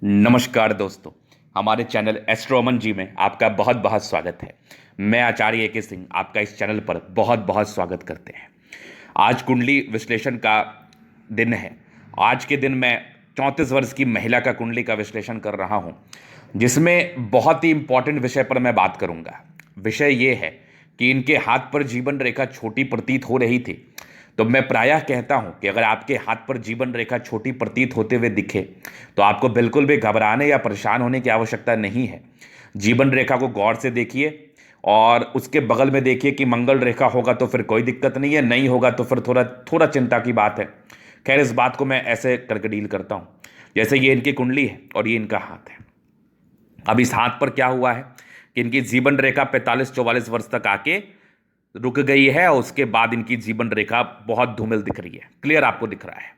नमस्कार दोस्तों। हमारे चैनल एस्ट्रोमन जी में आपका बहुत बहुत स्वागत है। मैं आचार्य ए के सिंह आपका इस चैनल पर बहुत बहुत स्वागत करते हैं। आज कुंडली विश्लेषण का दिन है। आज के दिन मैं 34 वर्ष की महिला का कुंडली का विश्लेषण कर रहा हूं, जिसमें बहुत ही इंपॉर्टेंट विषय पर मैं बात करूंगा। विषय ये है कि इनके हाथ पर जीवन रेखा छोटी प्रतीत हो रही थी। तो मैं प्रायः कहता हूं कि अगर आपके हाथ पर जीवन रेखा छोटी प्रतीत होते हुए दिखे तो आपको बिल्कुल भी घबराने या परेशान होने की आवश्यकता नहीं है। जीवन रेखा को गौर से देखिए और उसके बगल में देखिए कि मंगल रेखा होगा तो फिर कोई दिक्कत नहीं है, नहीं होगा तो फिर थोड़ा थोड़ा चिंता की बात है। खैर, इस बात को मैं ऐसे करके डील करता हूं, जैसे ये इनकी कुंडली है और ये इनका हाथ है। अब इस हाथ पर क्या हुआ है कि इनकी जीवन रेखा 45-44 वर्ष तक आके रुक गई है और उसके बाद इनकी जीवन रेखा बहुत धूमिल दिख रही है, क्लियर आपको दिख रहा है।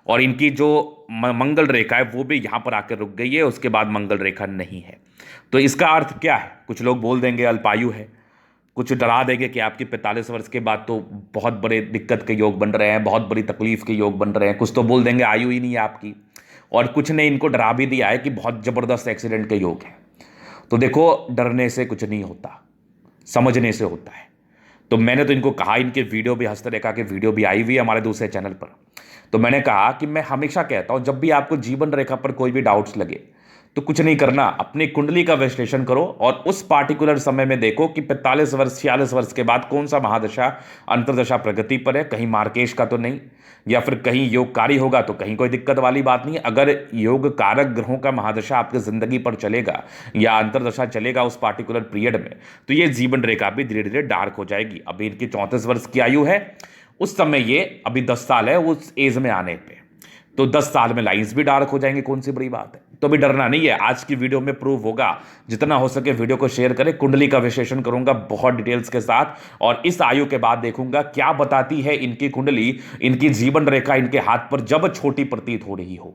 और इनकी जो मंगल रेखा है वो भी यहां पर आकर रुक गई है, उसके बाद मंगल रेखा नहीं है। तो इसका अर्थ क्या है? कुछ लोग बोल देंगे अल्पायु है, कुछ डरा देंगे कि आपकी 45 वर्ष के बाद तो बहुत बड़े दिक्कत के योग बन रहे हैं, बहुत बड़ी तकलीफ के योग बन रहे हैं। कुछ तो बोल देंगे आयु ही नहीं है आपकी, और कुछ ने इनको डरा भी दिया है कि बहुत जबरदस्त एक्सीडेंट के योग हैं। तो देखो, डरने से कुछ नहीं होता, समझने से होता है। तो मैंने तो इनको कहा, इनके वीडियो भी, हस्तरेखा के वीडियो भी आई हुई है हमारे दूसरे चैनल पर। तो मैंने कहा कि मैं हमेशा कहता हूं जब भी आपको जीवन रेखा पर कोई भी डाउट्स लगे तो कुछ नहीं करना, अपनी कुंडली का विश्लेषण करो और उस पार्टिकुलर समय में देखो कि 45 वर्ष 46 वर्ष के बाद कौन सा महादशा अंतर्दशा प्रगति पर है, कहीं मार्केश का तो नहीं, या फिर कहीं योगकारी होगा तो कहीं कोई दिक्कत वाली बात नहीं है। अगर योग कारक ग्रहों का महादशा आपकी जिंदगी पर चलेगा या अंतर्दशा चलेगा उस पार्टिकुलर पीरियड में, तो ये जीवन रेखा भी धीरे धीरे डार्क हो जाएगी। अभी इनकी 34 वर्ष की आयु है, उस समय ये अभी 10 साल है उस एज में आने पे, तो 10 साल में लाइंस भी डार्क हो जाएंगे, कौन सी बड़ी बात है। तो भी डरना नहीं है, आज की वीडियो में प्रूव होगा। जितना हो सके वीडियो को शेयर करें, कुंडली का विश्लेषण करूंगा बहुत डिटेल्स के साथ, और इस आयु के बाद देखूंगा क्या बताती है इनकी कुंडली, इनकी जीवन रेखा इनके हाथ पर जब छोटी प्रतीत हो रही हो।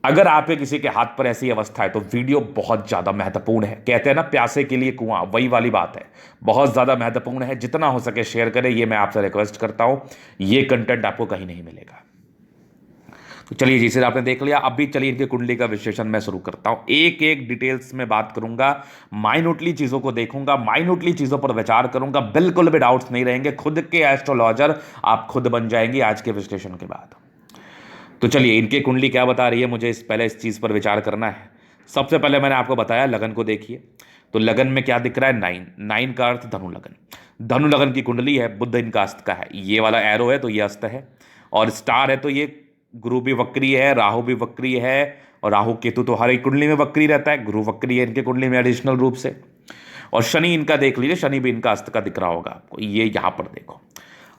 अगर आप किसी के हाथ पर ऐसी अवस्था है तो वीडियो बहुत ज्यादा महत्वपूर्ण है। कहते हैं ना, प्यासे के लिए कुआं, वही वाली बात है, बहुत ज्यादा महत्वपूर्ण है। जितना हो सके शेयर करें, ये मैं आपसे रिक्वेस्ट करता हूं। ये कंटेंट आपको कहीं नहीं मिलेगा। तो चलिए, जिसे आपने देख लिया, अभी चलिए इनकी कुंडली का विश्लेषण मैं शुरू करता हूं। एक एक डिटेल्स में बात करूंगा, माइन्यूटली चीजों को देखूंगा, माइन्यूटली चीजों पर विचार करूंगा, बिल्कुल भी डाउट्स नहीं रहेंगे। खुद के एस्ट्रोलॉजर आप खुद बन जाएंगे आज के विश्लेषण के बाद। तो चलिए, इनकी कुंडली क्या बता रही है, मुझे पहले इस चीज पर विचार करना है। सबसे पहले मैंने आपको बताया लगन को देखिए। तो लगन में क्या दिख रहा है? 9। 9 का अर्थ धनु लगन। धनु लगन की कुंडली है, बुध इनका अस्त का है। ये वाला एरो है तो ये अस्त है, और स्टार है तो ये गुरु भी वक्री है, राहु भी वक्री है। और राहु केतु तो हर एक कुंडली में वक्री रहता है, गुरु वक्री है इनके कुंडली में एडिशनल रूप से। और शनि इनका देख लीजिए, शनि भी इनका अस्त का दिख रहा होगा आपको, ये यहां पर देखो।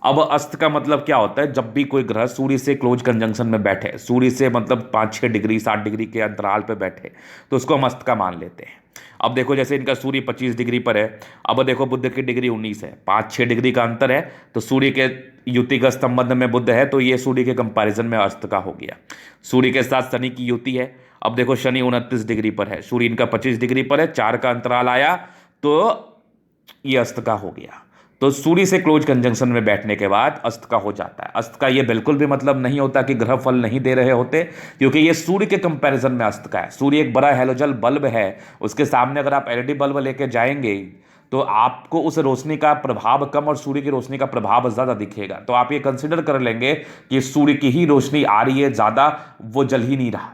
अब अस्त का मतलब क्या होता है? जब भी कोई ग्रह सूर्य से क्लोज कंजंक्शन में बैठे, सूर्य से मतलब 5-6 डिग्री 7 डिग्री के अंतराल पे बैठे, तो उसको हम अस्त का मान लेते हैं। अब देखो, जैसे इनका सूर्य 25 डिग्री पर है, अब देखो बुध की डिग्री 19 है, 5-6 डिग्री का अंतर है, तो सूर्य के युतिगत संबंध में बुध है, तो ये सूर्य के कंपैरिजन में अस्त का हो गया। सूर्य के साथ शनि की युति है। अब देखो, शनि 29 डिग्री पर है, सूर्य इनका 25 डिग्री पर है, 4 का अंतराल आया तो ये अस्त का हो गया। तो सूर्य से क्लोज कंजंक्शन में बैठने के बाद अस्त का हो जाता है। अस्त का ये बिल्कुल भी मतलब नहीं होता कि ग्रह फल नहीं दे रहे होते, क्योंकि ये सूर्य के कंपैरिजन में अस्त का है। सूर्य एक बड़ा हैलोजन बल्ब है, उसके सामने अगर आप एलईडी बल्ब लेके जाएंगे तो आपको उस रोशनी का प्रभाव कम और सूर्य की रोशनी का प्रभाव ज्यादा दिखेगा। तो आप ये कंसिडर कर लेंगे कि सूर्य की ही रोशनी आ रही है ज्यादा, वो जल ही नहीं रहा,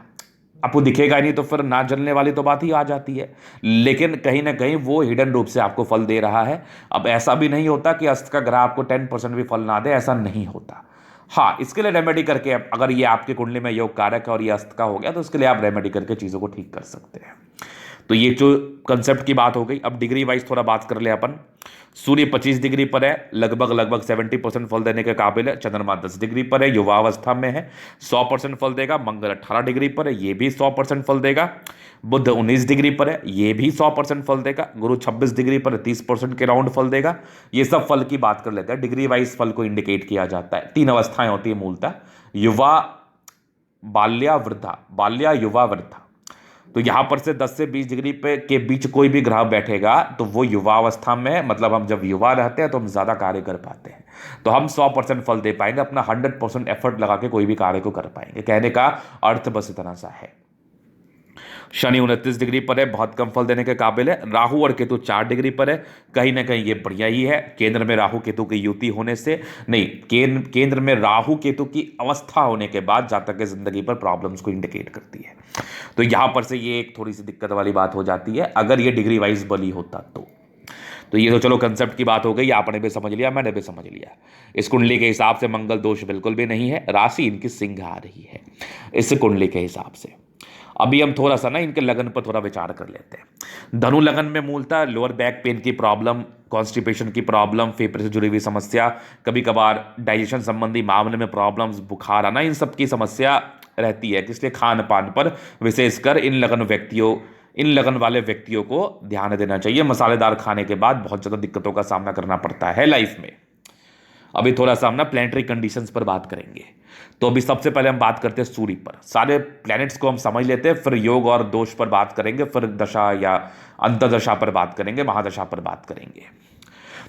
आपको दिखेगा ही नहीं, तो फिर ना जलने वाली तो बात ही आ जाती है। लेकिन कहीं ना कहीं वो हिडन रूप से आपको फल दे रहा है। अब ऐसा भी नहीं होता कि अस्त का ग्रह आपको 10% भी फल ना दे, ऐसा नहीं होता। हाँ, इसके लिए रेमेडी करके, अगर ये आपकी कुंडली में योग कारक है और ये अस्त का हो गया, तो उसके लिए आप रेमेडी करके चीजों को ठीक कर सकते हैं। तो ये जो कंसेप्ट की बात हो गई, अब डिग्री वाइज थोड़ा बात कर ले अपन। सूर्य 25 डिग्री पर है, लगभग लगभग 70% फल देने के काबिल है। चंद्रमा 10 डिग्री पर है, युवावस्था में है, 100% फल देगा। मंगल 18 डिग्री पर है, ये भी 100% फल देगा। बुध 19 डिग्री पर है, ये भी 100% फल देगा। गुरु 26 डिग्री पर है, 30% के राउंड फल देगा। ये सब फल की बात कर लेते हैं, डिग्री वाइज फल को इंडिकेट किया जाता है। 3 अवस्थाएं होती है मूलतः, युवा, बाल्या, वृद्धा। बाल्या, युवा, वृद्धा। तो यहां पर से 10 से 20 डिग्री पे के बीच कोई भी ग्रह बैठेगा तो वो युवावस्था में, मतलब हम जब युवा रहते हैं तो हम ज्यादा कार्य कर पाते हैं, तो हम 100% फल दे पाएंगे, अपना 100% एफर्ट लगा के कोई भी कार्य को कर पाएंगे। कहने का अर्थ बस इतना सा है। शनि 29 डिग्री पर है, बहुत कम फल देने के काबिल है। राहु और केतु 4 डिग्री पर है, कहीं ना कहीं ये बढ़िया ही है। केंद्र में राहु केतु की युति होने से, नहीं, केंद्र में राहु केतु की अवस्था होने के बाद जातक की जिंदगी पर प्रॉब्लम्स को इंडिकेट करती है। तो यहां पर से ये एक थोड़ी सी दिक्कत वाली बात हो जाती है अगर ये डिग्री वाइज बली होता तो ये तो चलो कंसेप्ट की बात हो गई, आपने भी समझ लिया, मैंने भी समझ लिया। इस कुंडली के हिसाब से मंगल दोष बिल्कुल भी नहीं है, राशि इनकी सिंह आ रही है इस कुंडली के हिसाब से। अभी हम थोड़ा सा ना इनके लगन पर थोड़ा विचार कर लेते हैं। धनु लगन में मूलतः लोअर बैक पेन की प्रॉब्लम, कॉन्स्टिपेशन की प्रॉब्लम, फेफड़े से जुड़ी हुई समस्या, कभी कभार डाइजेशन संबंधी मामले में प्रॉब्लम्स, बुखार आना, इन सब की समस्या रहती है। इसलिए खान पान पर विशेषकर इन लगन वाले व्यक्तियों को ध्यान देना चाहिए। मसालेदार खाने के बाद बहुत ज़्यादा दिक्कतों का सामना करना पड़ता है लाइफ में। अभी थोड़ा सा हम ना प्लैनेटरी कंडीशंस पर बात करेंगे। तो अभी सबसे पहले हम बात करते हैं सूर्य पर। सारे प्लैनेट्स को हम समझ लेते हैं, फिर योग और दोष पर बात करेंगे, फिर दशा या अंतर्दशा पर बात करेंगे, महादशा पर बात करेंगे।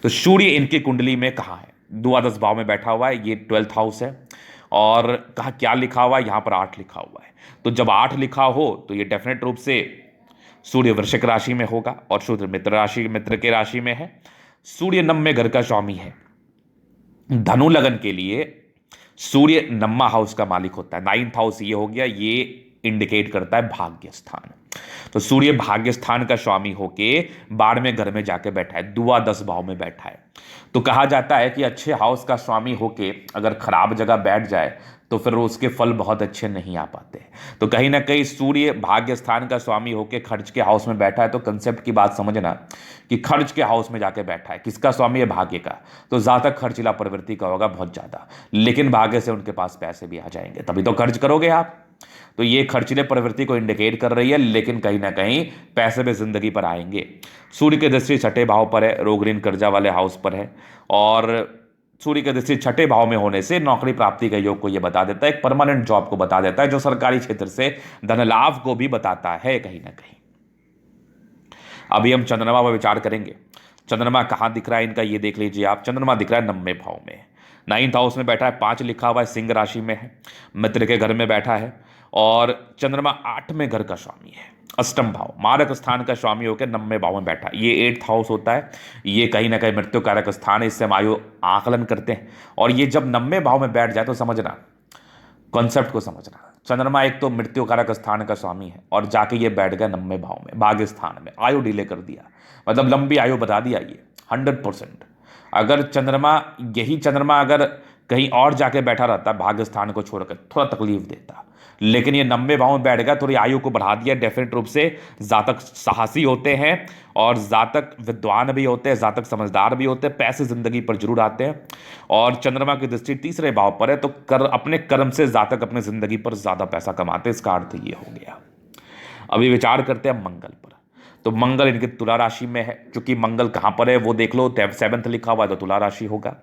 तो सूर्य इनकी कुंडली में कहाँ है? द्वादश भाव में बैठा हुआ है, ये 12th हाउस है। और कहा क्या लिखा हुआ है? यहाँ पर 8 लिखा हुआ है। तो जब 8 लिखा हो तो ये डेफिनेट रूप से सूर्य वृश्चिक राशि में होगा और सूर्य मित्र के राशि में है। सूर्य नवमे घर का स्वामी है। धनु लगन के लिए सूर्य नवमा हाउस का मालिक होता है। 9th हाउस ये हो गया, ये इंडिकेट करता है भाग्य स्थान। तो सूर्य भाग्य स्थान का स्वामी होके 12वें घर में जाके बैठा है, द्वादश भाव में बैठा है। तो कहा जाता है कि अच्छे हाउस का स्वामी होके अगर खराब जगह बैठ जाए तो फिर उसके फल बहुत अच्छे नहीं आ पाते। तो कहीं ना कहीं सूर्य भाग्य स्थान का स्वामी होके खर्च के हाउस में बैठा है। तो कंसेप्ट की बात समझना कि खर्च के हाउस में जाके बैठा है, किसका स्वामी है? भाग्य का। तो ज्यादा खर्चीला प्रवृत्ति का होगा, बहुत ज्यादा, लेकिन भाग्य से उनके पास पैसे भी आ जाएंगे, तभी तो खर्च करोगे आप। तो ये खर्चीले प्रवृत्ति को इंडिकेट कर रही है, लेकिन कहीं ना कहीं पैसे भी जिंदगी पर आएंगे। सूर्य की दृष्टि 6ठे भाव पर है, रोग ऋण कर्जा वाले हाउस पर है। और सूर्य की दृष्टि 6ठे भाव में होने से नौकरी प्राप्ति का योग को यह बता देता है, एक परमानेंट जॉब को बता देता है, जो सरकारी क्षेत्र से धन लाभ को भी बताता है कहीं ना कहीं। अभी हम चंद्रमा पर विचार करेंगे। चंद्रमा कहाँ दिख रहा है इनका, ये देख लीजिए आप। चंद्रमा दिख रहा है 9वें भाव में, 9th हाउस में बैठा है, 5 लिखा हुआ है, सिंह राशि में है, मित्र के घर में बैठा है। और चंद्रमा 8वें घर का स्वामी है, अष्टम भाव, मारक स्थान का स्वामी होकर 9वें भाव में बैठा। ये 8th हाउस होता है, ये कहीं ना कहीं मृत्यु कारक स्थान है, इससे हम आयु आकलन करते हैं। और ये जब 9वें भाव में बैठ जाए तो समझना, कॉन्सेप्ट को समझना, चंद्रमा एक तो मृत्यु कारक स्थान का स्वामी है और जाके ये बैठ गया 9वें भाव में, भाग्य स्थान में, आयु डिले कर दिया, मतलब लंबी आयु बता दिया ये 100%। अगर यही चंद्रमा अगर कहीं और जाके बैठा रहता भाग्य स्थान को छोड़कर, थोड़ा तकलीफ देता, लेकिन ये 9वें भाव में बैठ गया, थोड़ी आयु को बढ़ा दिया। डेफिनेट रूप से जातक साहसी होते हैं और जातक विद्वान भी होते हैं, जातक समझदार भी होते हैं, पैसे जिंदगी पर जरूर आते हैं। और चंद्रमा की दृष्टि 3रे भाव पर है, तो अपने कर्म से जातक अपने जिंदगी पर ज्यादा पैसा कमाते, इसका अर्थ ये हो गया। अभी विचार करते हैं मंगल पर। तो मंगल इनके तुला राशि में है, क्योंकि मंगल कहाँ पर है वो देख लो, 7th लिखा हुआ है तो तुला राशि होगा।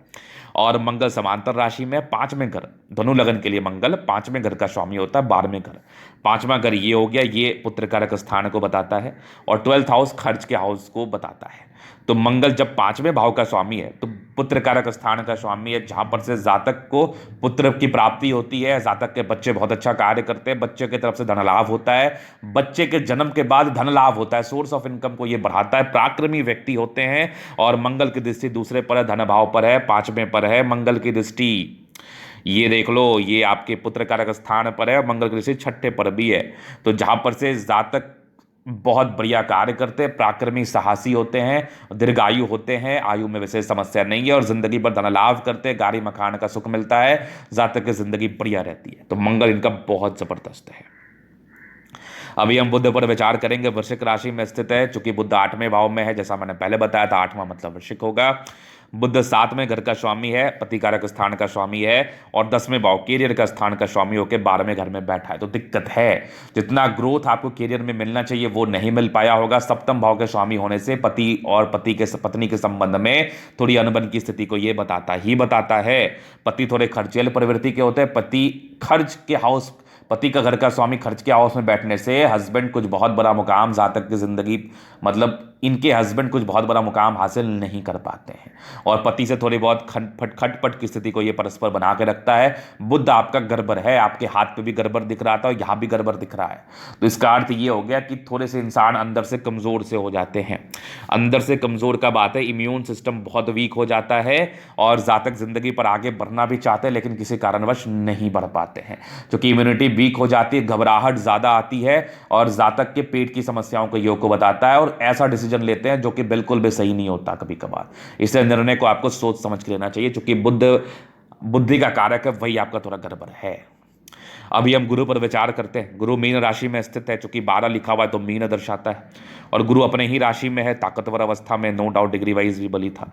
और मंगल समांतर राशि में, 5वें घर, धनु लगन के लिए मंगल 5वें घर का स्वामी होता है, 12वें घर, 5वां घर ये हो गया, ये पुत्र कारक स्थान को बताता है और 12th हाउस खर्च के हाउस को बताता है। तो मंगल जब 5वें भाव का स्वामी है तो पुत्र कारक स्थान का स्वामी है, जहां पर से जातक को पुत्र की प्राप्ति होती है, जातक के बच्चे बहुत अच्छा कार्य करते हैं, बच्चे की तरफ से धन लाभ होता है, बच्चे के जन्म के बाद धन लाभ होता है, सोर्स ऑफ इनकम को ये बढ़ाता है, पराक्रमी व्यक्ति होते हैं। और मंगल की दृष्टि 2रे पर है, धन भाव पर है, 5वें पर है मंगल की दृष्टि, ये देख लो, ये आपके पुत्र कारक स्थान पर है, मंगल की दृष्टि 6ठे पर भी है। तो जहां पर से जातक बहुत बढ़िया कार्य करते हैं, पराक्रमी साहसी होते हैं, दीर्घायु होते हैं, आयु में विशेष समस्या नहीं है और जिंदगी पर धन लाभ करते हैं, गाड़ी मकान का सुख मिलता है, जातक की जिंदगी बढ़िया रहती है। तो मंगल इनका बहुत जबरदस्त है। अभी हम बुध पर विचार करेंगे। वृश्चिक राशि में स्थित है, चूंकि बुध 8वें भाव में है, जैसा मैंने पहले बताया था, 8वां मतलब वृश्चिक होगा। बुध 7वें घर का स्वामी है, पतिकारक स्थान का स्वामी है और 10वें भाव कैरियर का स्थान का स्वामी होकर 12वें घर में बैठा है। तो दिक्कत है, जितना ग्रोथ आपको कैरियर में मिलना चाहिए वो नहीं मिल पाया होगा। सप्तम भाव के स्वामी होने से पति और पत्नी के संबंध में थोड़ी अनबन की स्थिति को ये बताता है। पति थोड़े खर्चीले प्रवृत्ति के होते हैं, पति का घर का स्वामी खर्च के हाउस में बैठने से हस्बैंड कुछ बहुत बड़ा मुकाम, जातक की जिंदगी मतलब इनके हस्बैंड कुछ बहुत बड़ा मुकाम हासिल नहीं कर पाते हैं और पति से थोड़ी बहुत खटपट की स्थिति को ये परस्पर बना के रखता है। बुध आपका गड़बड़ है, आपके हाथ पे भी गड़बड़ दिख रहा था और यहाँ भी गड़बड़ दिख रहा है। तो इसका अर्थ ये हो गया कि थोड़े से इंसान अंदर से कमज़ोर से हो जाते हैं। अंदर से कमज़ोर का बात है, इम्यून सिस्टम बहुत वीक हो जाता है और जातक ज़िंदगी पर आगे बढ़ना भी चाहते हैं लेकिन किसी कारणवश नहीं बढ़ पाते हैं, क्योंकि इम्यूनिटी वीक हो जाती है, घबराहट ज़्यादा आती है और जातक के पेट की समस्याओं को योग को बताता है और ऐसा डिसीजन लेते हैं जो कि बिल्कुल भी सही नहीं होता कभी कभार। इसलिए निर्णय को आपको सोच समझ के लेना चाहिए, क्योंकि बुद्धि का कारक है, वही आपका थोड़ा गड़बड़ है। अभी हम गुरु पर विचार करते हैं। गुरु मीन राशि में स्थित है, चूंकि 12 लिखा हुआ है तो मीन दर्शाता है और गुरु अपने ही राशि में है, ताकतवर अवस्था में, नो डाउट डिग्री वाइज भी बली था।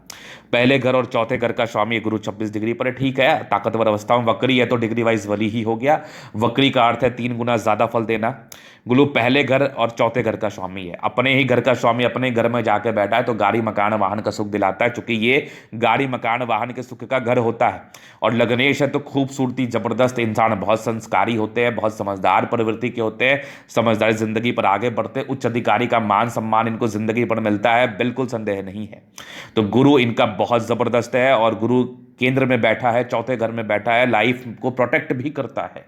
पहले घर और चौथे घर का स्वामी गुरु 26 डिग्री पर है, ठीक है, ताकतवर अवस्था में वक्री है तो डिग्री वाइज बली ही हो गया। वक्री का अर्थ है 3 गुना ज्यादा फल देना। गुरु पहले घर और चौथे घर का स्वामी है, अपने ही घर का स्वामी अपने घर में जाके बैठा है तो गाड़ी मकान वाहन का सुख दिलाता है, चूंकि ये गाड़ी मकान वाहन के सुख का घर होता है। और लग्नेश है तो खूबसूरती जबरदस्त इंसान, बहुत संस्कारी होते हैं, बहुत समझदार प्रवृत्ति के होते हैं, समझदारी जिंदगी पर आगे बढ़ते, उच्च अधिकारी का मान सम्मान इनको जिंदगी पर मिलता है, बिल्कुल संदेह नहीं है। तो गुरु इनका बहुत जबरदस्त है और गुरु केंद्र में बैठा है, चौथे घर में बैठा है, लाइफ को प्रोटेक्ट भी करता है,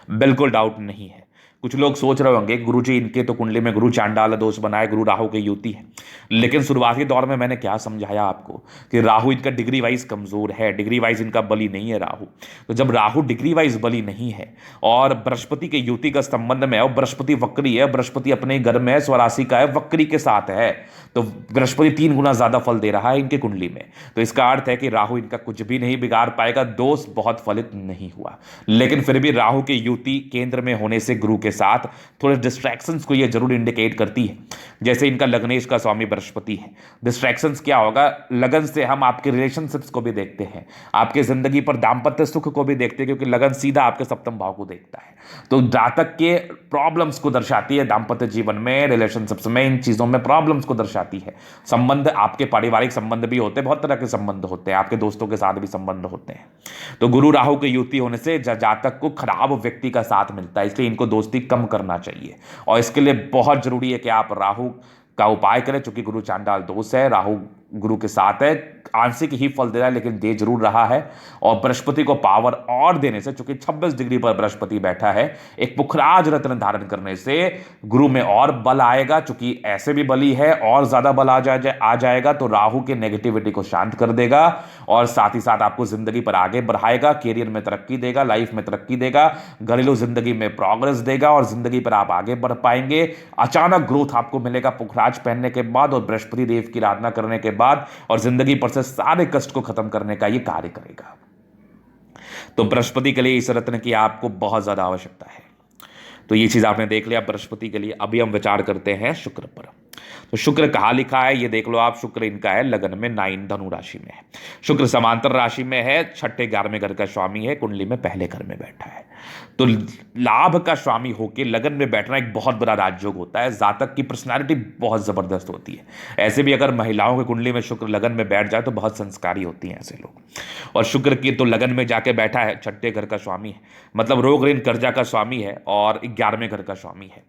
बिल्कुल डाउट नहीं है। कुछ लोग सोच रहे होंगे गुरु जी इनके तो कुंडली में गुरु चांडाल दोष बनाए, गुरु राहु की युति है, लेकिन शुरुआती दौर में मैंने क्या समझाया आपको कि राहु इनका डिग्री वाइज कमजोर है, डिग्री वाइज इनका बली नहीं है राहु। तो जब राहु डिग्री वाइज बली नहीं है और बृहस्पति के युति का संबंध में है और बृहस्पति वक्री है, बृहस्पति अपने घर में स्वराशि का है, वक्री के साथ है, तो बृहस्पति 3 गुना ज्यादा फल दे रहा है इनके कुंडली में। तो इसका अर्थ है कि राहु इनका कुछ भी नहीं बिगाड़ पाएगा, दोष बहुत फलित नहीं हुआ। लेकिन फिर भी राहु की युति केंद्र में होने से गुरु के साथ थोड़े डिस्ट्रैक्शंस को ये जरूर इंडिकेट करती है। जैसे इनका लग्नेश का स्वामी बृहस्पति है, डिस्ट्रैक्शंस क्या होगा, लगन से हम आपके रिलेशनशिप्स को भी देखते हैं, आपके जिंदगी पर दाम्पत्य सुख को भी देखते हैं, क्योंकि लगन सीधा आपके सप्तम भाव को देखता है। तो जातक के प्रॉब्लम्स को दर्शाती है, दाम्पत्य जीवन में, रिलेशनशिप्स में, इन चीजों में प्रॉब्लम्स को दर्शाती है। संबंध, आपके पारिवारिक संबंध भी होते हैं, बहुत तरह के संबंध होते हैं, आपके दोस्तों के साथ भी संबंध होते हैं। तो गुरु राहु की युति होने से जातक को खराब व्यक्ति का साथ मिलता है, इसलिए इनको दोस्ती कम करना चाहिए और इसके लिए बहुत जरूरी है कि आप राहु का उपाय करें, चूंकि गुरु चांडाल दोष है, राहु गुरु के साथ है, आंशिक ही फल दे रहा है लेकिन दे जरूर रहा है। और बृहस्पति को पावर और देने से, चूंकि 26 डिग्री पर बृहस्पति बैठा है, एक पुखराज रत्न धारण करने से गुरु में और बल आएगा, चूंकि ऐसे भी बली है और ज्यादा बल आ जाएगा तो राहु के नेगेटिविटी को शांत कर देगा और साथ ही साथ आपको जिंदगी पर आगे बढ़ाएगा, कैरियर में तरक्की देगा, लाइफ में तरक्की देगा, घरेलू जिंदगी में प्रोग्रेस देगा और जिंदगी पर आप आगे बढ़ पाएंगे। अचानक ग्रोथ आपको मिलेगा पुखराज पहनने के बाद और बृहस्पति देव की आराधना करने के बाद, और जिंदगी पर से सारे कष्ट को खत्म करने का ये कार्य करेगा। तो बृहस्पति के लिए इस रत्न की आपको बहुत ज्यादा आवश्यकता है। तो ये चीज आपने देख लिया बृहस्पति के लिए। अभी हम विचार करते हैं शुक्र पर। तो शुक्र कहाँ लिखा है ये देख लो आप। शुक्र इनका है लगन में 9 धनु राशि में है। शुक्र समांतर राशि में है, 6ठे 11वें घर का स्वामी है, कुंडली में पहले घर में बैठा है। तो लाभ का स्वामी होकर लगन में बैठना एक बहुत बड़ा राजयोग होता है। जातक की पर्सनालिटी बहुत जबरदस्त होती है। ऐसे भी अगर महिलाओं की कुंडली में शुक्र लगन में बैठ जाए तो बहुत संस्कारी होती हैं ऐसे लोग। और शुक्र की तो लगन में जाके बैठा है, 6ठे घर का स्वामी है, मतलब रोग ऋण कर्जा का स्वामी है और 11वें घर का स्वामी है।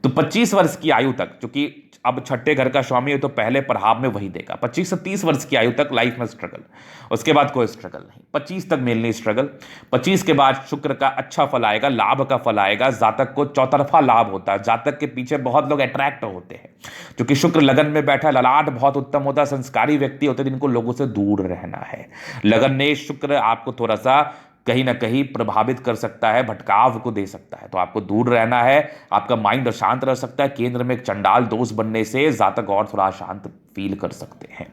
तो 25 वर्ष की आयु तक, क्योंकि अब 6ठे घर का स्वामी है तो पहले प्रभाव में वही देगा। 25 से 30 वर्ष की आयु तक लाइफ में स्ट्रगल, उसके बाद कोई स्ट्रगल नहीं। 25 तक मेनली स्ट्रगल, 25 के बाद शुक्र का अच्छा फल आएगा, लाभ का फल आएगा। जातक को चौतरफा लाभ होता है। जातक के पीछे बहुत लोग अट्रैक्ट होते हैं क्योंकि शुक्र लगन में बैठा, ललाट बहुत उत्तम होता है, संस्कारी व्यक्ति होते हैं जिनको लोगों से दूर रहना है। लगन ने शुक्र आपको थोड़ा सा कहीं ना कहीं प्रभावित कर सकता है, भटकाव को दे सकता है, तो आपको दूर रहना है। आपका माइंड अशांत रह सकता है। केंद्र में एक चंडाल दोष बनने से जातक और थोड़ा अशांत फील कर सकते हैं।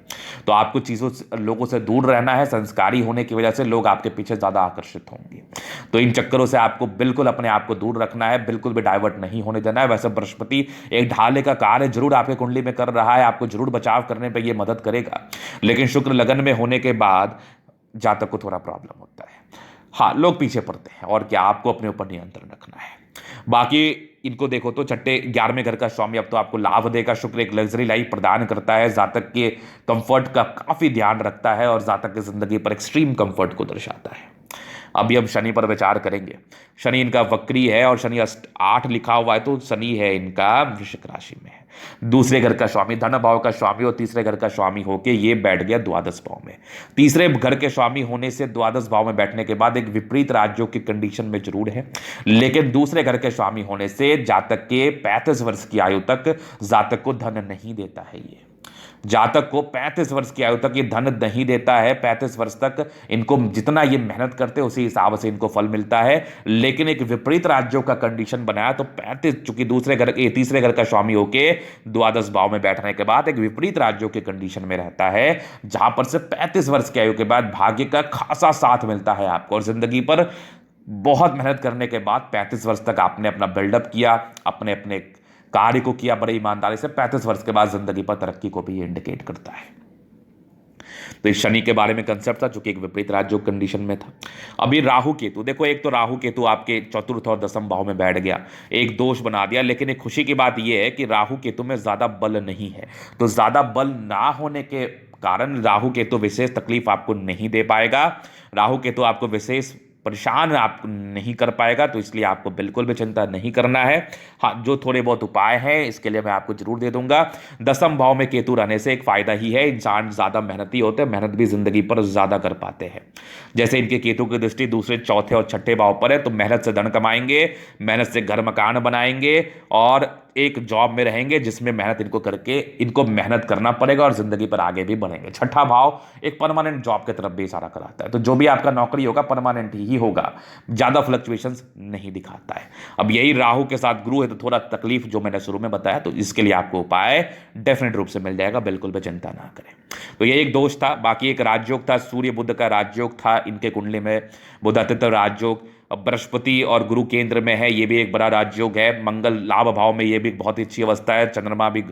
तो आपको चीजों से, लोगों से दूर रहना है। संस्कारी होने की वजह से लोग आपके पीछे ज्यादा आकर्षित होंगे, तो इन चक्करों से आपको बिल्कुल अपने आप को दूर रखना है, बिल्कुल भी डाइवर्ट नहीं होने देना है। वैसे बृहस्पति एक ढाले का कार्य जरूर आपके कुंडली में कर रहा है, आपको जरूर बचाव करने पर यह मदद करेगा, लेकिन शुक्र लगन में होने के बाद जातक को थोड़ा प्रॉब्लम होता है। हाँ, लोग पीछे पड़ते हैं और क्या, आपको अपने ऊपर नियंत्रण रखना है। बाकी इनको देखो तो 6ठे 11वें घर का स्वामी अब तो आपको लाभ देगा। शुक्र एक लग्जरी लाइफ प्रदान करता है, जातक के कंफर्ट का काफी ध्यान रखता है और जातक की जिंदगी पर एक्सट्रीम कंफर्ट को दर्शाता है। अभी हम शनि पर विचार करेंगे। शनि इनका वक्री है और शनि 8 लिखा हुआ है, तो शनि है इनका वृश्चिक राशि में है। दूसरे घर का स्वामी, धन भाव का स्वामी और तीसरे घर का स्वामी होके ये बैठ गया द्वादश भाव में। तीसरे घर के स्वामी होने से द्वादश भाव में बैठने के बाद एक विपरीत राजयोग की कंडीशन में जरूर है, लेकिन दूसरे घर के स्वामी होने से जातक के 35 वर्ष की आयु तक जातक को धन नहीं देता है। ये जातक को 35 वर्ष की आयु तक ये धन नहीं देता है। 35 वर्ष तक इनको जितना ये मेहनत करते हैं उसी हिसाब से इनको फल मिलता है, लेकिन एक विपरीत राज्यों का कंडीशन बनाया तो 35, चूंकि तीसरे घर का स्वामी होके द्वादश भाव में बैठने के बाद एक विपरीत राज्यों के कंडीशन में रहता है, जहां पर से 35 वर्ष की आयु के बाद भाग्य का खासा साथ मिलता है आपको, और जिंदगी पर बहुत मेहनत करने के बाद 35 वर्ष तक आपने अपना बिल्डअप किया, अपने अपने कार्य को किया बड़े ईमानदारी से, 35 वर्ष के बाद जिंदगी पर तरक्की को भी इंडिकेट करता है। तो इस शनि के बारे में कंसेप्ट था, जो कि एक विपरीत राजयोग कंडीशन में था। अभी राहु केतु देखो, एक तो राहु केतु आपके चतुर्थ और दसम भाव में बैठ गया, एक दोष बना दिया, लेकिन एक खुशी की बात यह है कि राहु केतु में ज्यादा बल नहीं है, तो ज्यादा बल ना होने के कारण राहु केतु विशेष तकलीफ आपको नहीं दे पाएगा। राहु केतु आपको विशेष परेशान आप नहीं कर पाएगा, तो इसलिए आपको बिल्कुल भी चिंता नहीं करना है। हाँ, जो थोड़े बहुत उपाय हैं इसके लिए मैं आपको जरूर दे दूंगा। दसम भाव में केतु रहने से एक फायदा ही है, इंसान ज्यादा मेहनती होते हैं, मेहनत भी जिंदगी पर ज्यादा कर पाते हैं। जैसे इनके केतु की दृष्टि दूसरे, चौथे और छठे भाव पर है, तो मेहनत से धन कमाएंगे, मेहनत से घर मकान बनाएंगे और एक जॉब में रहेंगे जिसमें मेहनत इनको मेहनत करना पड़ेगा और जिंदगी पर आगे भी बढ़ेंगे। छठा भाव एक परमानेंट जॉब की तरफ भी इशारा कराता है, तो जो भी आपका नौकरी होगा परमानेंट ही होगा, ज्यादा फ्लक्चुएशंस नहीं दिखाता है। अब यही राहु के साथ गुरु है, तो थोड़ा तकलीफ जो मैंने शुरू में बताया, तो इसके लिए आपको उपाय डेफिनेट रूप से मिल जाएगा, बिल्कुल भी चिंता ना करें। तो ये एक दोष था। बाकी एक राजयोग था, सूर्य बुध का राजयोग था इनके कुंडली में, बुधादित्य राजयोग। अब बृहस्पति और गुरु केंद्र में है, ये भी एक बड़ा राजयोग है। मंगल लाभ भाव में, ये भी बहुत ही अच्छी अवस्था है। चंद्रमा भी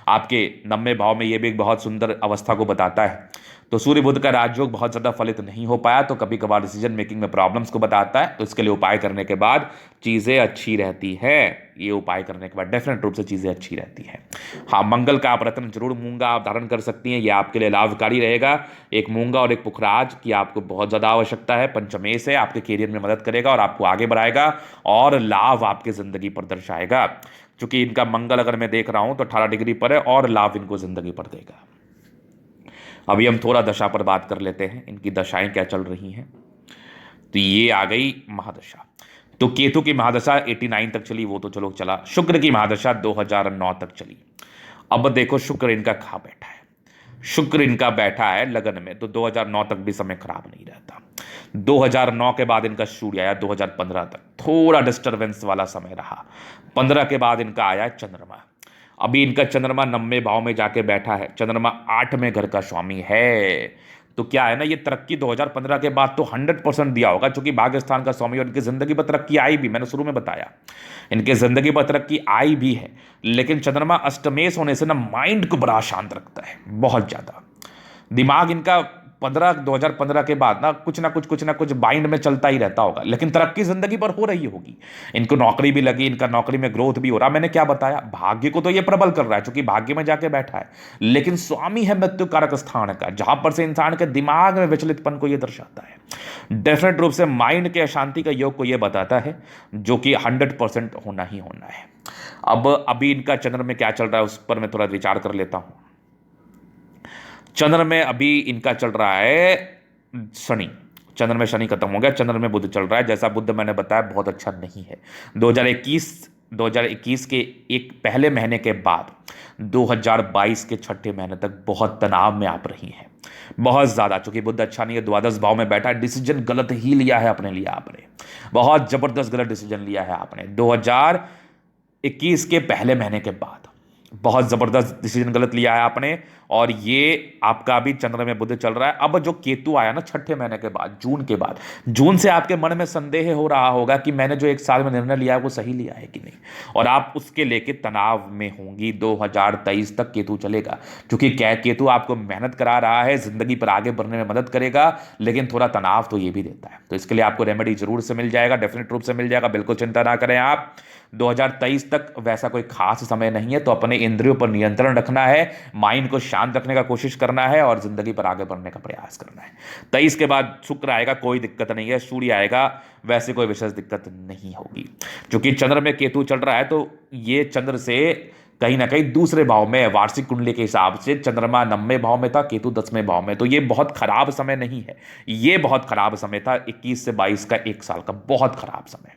आपके 90वें भाव में, ये भी एक बहुत सुंदर अवस्था को बताता है। तो सूर्य बुध का राजयोग बहुत ज़्यादा फलित नहीं हो पाया, तो कभी कभार डिसीजन मेकिंग में प्रॉब्लम्स को बताता है, तो इसके लिए उपाय करने के बाद चीज़ें अच्छी रहती है। ये उपाय करने के बाद डेफिनेट रूप से चीज़ें अच्छी रहती हैं। हाँ, मंगल का आप रत्न जरूर मूंगा आप धारण कर सकती हैं, ये आपके लिए लाभकारी रहेगा। एक मूंगा और एक पुखराज की आपको बहुत ज़्यादा आवश्यकता है। पंचमेश है, आपके करियर में मदद करेगा और आपको आगे बढ़ाएगा और लाभ आपकी ज़िंदगी पर दर्शाएगा। चूंकि इनका मंगल अगर मैं देख रहा हूँ तो 18 डिग्री पर है और लाभ इनको ज़िंदगी पर देगा। अभी हम थोड़ा दशा पर बात कर लेते हैं, इनकी दशाएं क्या चल रही हैं। तो ये आ गई महादशा। तो केतु की महादशा 89 तक चली, वो तो चलो चला। शुक्र की महादशा 2009 तक चली। अब देखो शुक्र इनका कहाँ बैठा है। शुक्र इनका बैठा है लगन में, तो 2009 तक भी समय खराब नहीं रहता। 2009 के बाद इनका सूर्य आया 2015 तक, थोड़ा डिस्टर्बेंस वाला समय रहा। 15 के बाद इनका आया चंद्रमा। अभी इनका चंद्रमा 90वें भाव में जाके बैठा है। चंद्रमा 8वें घर का स्वामी है, तो क्या है ना, ये तरक्की 2015 के बाद तो 100% दिया होगा, क्योंकि भाग्यस्थान का स्वामी और इनकी जिंदगी पर तरक्की आई भी, मैंने शुरू में बताया इनके जिंदगी पर तरक्की आई भी है। लेकिन चंद्रमा अष्टमेश होने से ना माइंड को बड़ा शांत रखता है, बहुत ज्यादा। दिमाग इनका 2015 के बाद ना कुछ ना कुछ माइंड में चलता ही रहता होगा, लेकिन तरक्की जिंदगी पर हो रही होगी। इनको नौकरी भी लगी, इनका नौकरी में ग्रोथ भी हो रहा। मैंने क्या बताया, भाग्य को तो ये प्रबल कर रहा है, क्योंकि भाग्य में जाके बैठा है, लेकिन स्वामी है मृत्यु कारक स्थान का, जहां पर से इंसान के दिमाग में विचलितपन को यह दर्शाता है। डेफिनेट रूप से माइंड के अशांति का योग को यह बताता है, जो कि 100% होना ही होना है। अब अभी इनका चंद्र में क्या चल रहा है उस पर मैं थोड़ा विचार कर लेता हूं। चंद्र में अभी इनका चल रहा है शनि। चंद्र में शनि खत्म हो गया, चंद्र में बुध चल रहा है। जैसा बुध मैंने बताया बहुत अच्छा नहीं है। 2021 के एक पहले महीने के बाद 2022 के छठे महीने तक बहुत तनाव में आप रही हैं, बहुत ज़्यादा। चूंकि बुध अच्छा नहीं है, द्वादश भाव में बैठा है, डिसीजन गलत ही लिया है अपने लिए, आपने बहुत ज़बरदस्त गलत डिसीजन लिया है आपने 2021 के पहले महीने के बाद। बहुत ज़बरदस्त डिसीजन गलत लिया है आपने, और ये आपका अभी चंद्र में बुध चल रहा है। अब जो केतु आया ना छठे महीने के बाद, जून के बाद, जून से आपके मन में संदेह हो रहा होगा कि मैंने जो एक साल में निर्णय लिया है वो सही लिया है कि नहीं, और आप उसके लेके तनाव में होंगी। 2023 तक केतु चलेगा, क्योंकि केतु आपको मेहनत करा रहा है, जिंदगी पर आगे बढ़ने में मदद करेगा, लेकिन थोड़ा तनाव तो ये भी देता है। तो इसके लिए आपको रेमेडी जरूर से मिल जाएगा, डेफिनेट रूप से मिल जाएगा, बिल्कुल चिंता ना करें आप। 2023 तक वैसा कोई खास समय नहीं है, तो अपने इंद्रियों पर नियंत्रण रखना है, माइंड को शांत रखने का कोशिश करना है और जिंदगी पर आगे बढ़ने का प्रयास करना है। 23 के बाद शुक्र आएगा, कोई दिक्कत नहीं है, सूर्य आएगा, वैसे कोई विशेष दिक्कत नहीं होगी। क्योंकि चंद्र में केतु चल रहा है, तो ये चंद्र से कहीं ना कहीं दूसरे भाव में, वार्षिक कुंडली के हिसाब से चंद्रमा 9वें भाव में था, केतु 10वें भाव में, तो ये बहुत खराब समय नहीं है, ये बहुत खराब समय था 21 से 22 का, एक साल का बहुत खराब समय।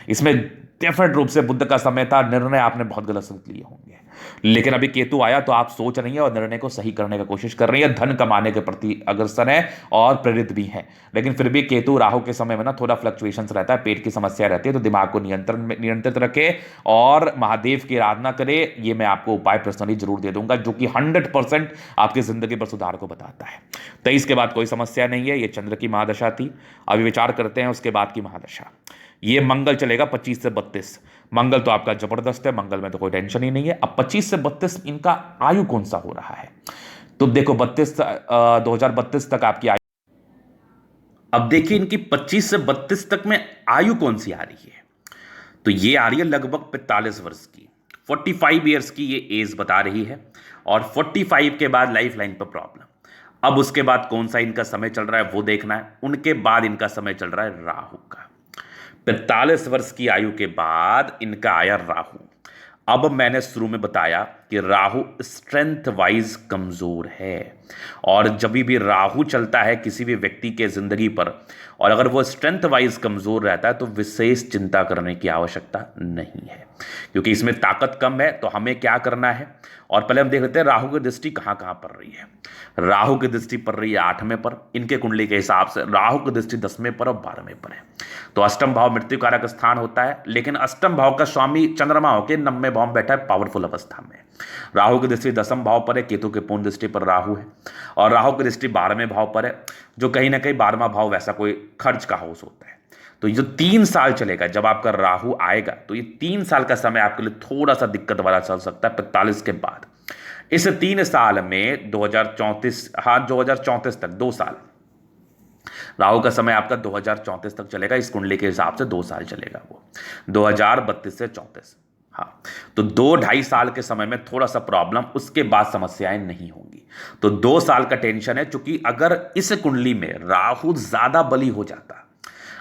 इसमें डेफिनेट रूप से बुध का समय था, निर्णय आपने बहुत गलत लिए होंगे, लेकिन अभी केतु आया तो आप सोच रही हैं और निर्णय को सही करने की कोशिश कर रही है, धन कमाने के प्रति अग्रसर है और प्रेरित भी है। लेकिन फिर भी केतु राहु के समय में ना थोड़ा फ्लक्चुएशंस रहता है, पेट की समस्या रहती है, तो दिमाग को नियंत्रित रखे और महादेव की आराधना करे। ये मैं आपको उपाय पर्सनली जरूर दे दूंगा, जो कि 100% आपकी जिंदगी पर सुधार को बताता है। 23 के बाद कोई समस्या नहीं है, ये चंद्र की महादशा थी। अभी विचार करते हैं उसके बाद की महादशा। ये मंगल चलेगा 25 से 32। मंगल तो आपका जबरदस्त है, मंगल में तो कोई टेंशन ही नहीं है। अब 25 से 32 इनका आयु कौन सा हो रहा है, तो देखो 2032 तक आपकी आयु। अब देखिए इनकी 25 से 32 तक में आयु कौन सी आ रही है, तो ये आ रही है लगभग 45 वर्ष की, 45 ईयर्स की ये एज बता रही है। और 45 के बाद लाइफ लाइन पर प्रॉब्लम। अब उसके बाद कौन सा इनका समय चल रहा है वो देखना है। उनके बाद इनका समय चल रहा है राहु का। 45 वर्ष की आयु के बाद इनका आया राहु। अब मैंने शुरू में बताया कि राहु स्ट्रेंथ वाइज कमजोर है, और जब भी राहु चलता है किसी भी व्यक्ति के जिंदगी पर, और अगर वो स्ट्रेंथ वाइज कमजोर रहता है, तो विशेष चिंता करने की आवश्यकता नहीं है, क्योंकि इसमें ताकत कम है। तो हमें क्या करना है, और पहले हम देख लेते हैं राहु की दृष्टि कहाँ कहाँ पड़ रही है। राहु की दृष्टि पड़ रही है 8वें पर, इनके कुंडली के हिसाब से राहु की दृष्टि 10वें पर और 12वें पर है। तो अष्टम भाव मृत्यु कारक स्थान होता है, लेकिन अष्टम भाव का स्वामी चंद्रमा होकर 9वें भाव में बैठा है पावरफुल अवस्था में। राहु की दृष्टि 10वें भाव पर है, केतु के पूर्ण दृष्टि पर राहु है, और राहु की दृष्टि 12वें भाव पर है, जो कहीं ना कहीं 12वां भाव वैसा कोई खर्च का हाउस होता है। तो ये जो 3 साल चलेगा, जब आपका राहु आएगा, तो ये 3 साल का समय आपके लिए थोड़ा सा दिक्कत वाला चल सकता है 45 के बाद। इस 3 साल में 2034 तक 2 साल, राहु का समय आपका 2034 तक चलेगा, इस कुंडली के हिसाब से 2 साल चलेगा वो, 2032 से 34। हाँ, तो 2-2.5 साल के समय में थोड़ा सा प्रॉब्लम, उसके बाद समस्याएं नहीं होंगी। तो 2 साल का टेंशन है, क्योंकि अगर इस कुंडली में राहु ज्यादा बली हो जाता,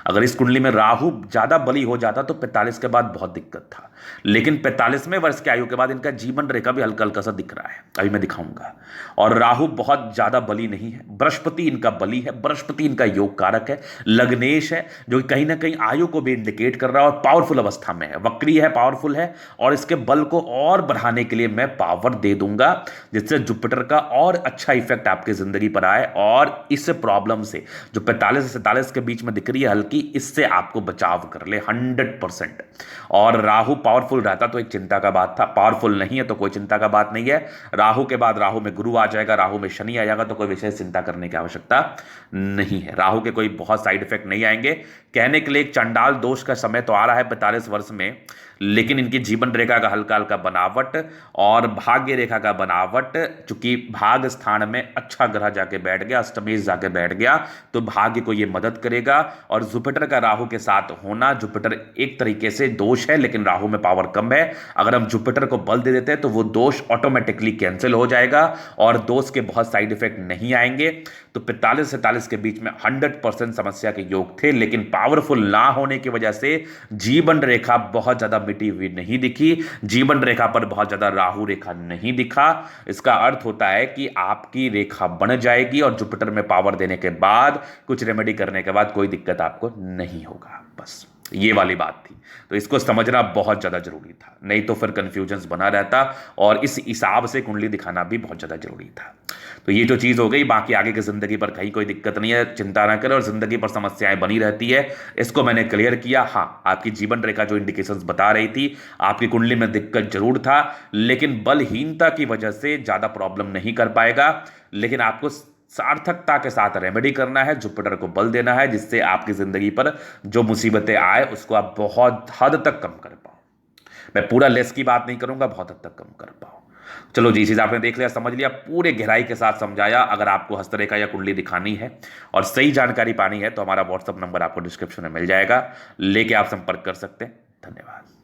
अगर इस कुंडली में राहु ज्यादा बली हो जाता, तो 45 के बाद बहुत दिक्कत था। लेकिन 45वें वर्ष की आयु के बाद इनका जीवन रेखा भी हल्का हल्का सा दिख रहा है, अभी मैं दिखाऊंगा। और राहु बहुत ज्यादा बली नहीं है, बृहस्पति इनका बली है, बृहस्पति इनका योग कारक है, लग्नेश है, जो कहीं ना कहीं आयु को भी इंडिकेट कर रहा है, और पावरफुल अवस्था में है, वक्री है, पावरफुल है, और इसके बल को और बढ़ाने के लिए मैं पावर दे दूंगा, जिससे जुपिटर का और अच्छा इफेक्ट आपकी जिंदगी पर आए, और इस प्रॉब्लम से जो 45 से 47 के बीच में दिख रही है हल्की, इससे आपको बचाव कर ले 100%। और राहु पावरफुल रहता तो एक चिंता का बात था, पावरफुल नहीं है तो कोई चिंता का बात नहीं है। राहु के बाद राहु में गुरु आ जाएगा, राहु में शनि आ जाएगा, तो कोई विशेष चिंता करने की आवश्यकता नहीं है। राहु के कोई बहुत साइड इफेक्ट नहीं आएंगे। कहने के लिए एक चंडाल दोष का समय तो आ रहा है 45 वर्ष में, लेकिन इनकी जीवन रेखा का हल्का हल्का बनावट और भाग्य रेखा का बनावट, चूंकि भाग स्थान में अच्छा ग्रह जाके बैठ गया, अष्टमेश जाके बैठ गया, तो भाग्य को यह मदद करेगा। और जुपिटर का राहु के साथ होना, जुपिटर एक तरीके से दोष है, लेकिन राहु में पावर कम है। अगर हम जुपिटर को बल दे देते हैं तो वो दोष ऑटोमेटिकली कैंसिल हो जाएगा और दोष के बहुत साइड इफेक्ट नहीं आएंगे। तो 45 से 47 के बीच में 100% समस्या के योग थे, लेकिन पावरफुल ना होने की वजह से जीवन रेखा बहुत ज्यादा मिटी हुई नहीं दिखी, जीवन रेखा पर बहुत ज्यादा राहु रेखा नहीं दिखा। इसका अर्थ होता है कि आपकी रेखा बन जाएगी, और जुपिटर में पावर देने के बाद, कुछ रेमेडी करने के बाद कोई दिक्कत आपको नहीं होगा। बस ये वाली बात थी, तो इसको समझना बहुत ज्यादा जरूरी था, नहीं तो फिर कंफ्यूजन बना रहता, और इस हिसाब से कुंडली दिखाना भी बहुत ज्यादा जरूरी था। तो ये जो चीज हो गई, बाकी आगे की जिंदगी पर कहीं कोई दिक्कत नहीं है, चिंता ना करें, और जिंदगी पर समस्याएं बनी रहती है, इसको मैंने क्लियर किया। हाँ, आपकी जीवन रेखा जो इंडिकेशंस बता रही थी, आपकी कुंडली में दिक्कत जरूर था, लेकिन बलहीनता की वजह से ज्यादा प्रॉब्लम नहीं कर पाएगा। लेकिन आपको सार्थकता के साथ रेमेडी करना है, जुपिटर को बल देना है, जिससे आपकी जिंदगी पर जो मुसीबतें आए उसको आप बहुत हद तक कम कर पाओ। मैं पूरा लेस की बात नहीं करूंगा, बहुत हद तक कम कर पाओ। चलो जी, चीज आपने देख लिया, समझ लिया, पूरे गहराई के साथ समझाया। अगर आपको हस्तरेखा या कुंडली दिखानी है और सही जानकारी पानी है, तो हमारा व्हाट्सएप नंबर आपको डिस्क्रिप्शन में मिल जाएगा, लेके आप संपर्क कर सकते हैं। धन्यवाद।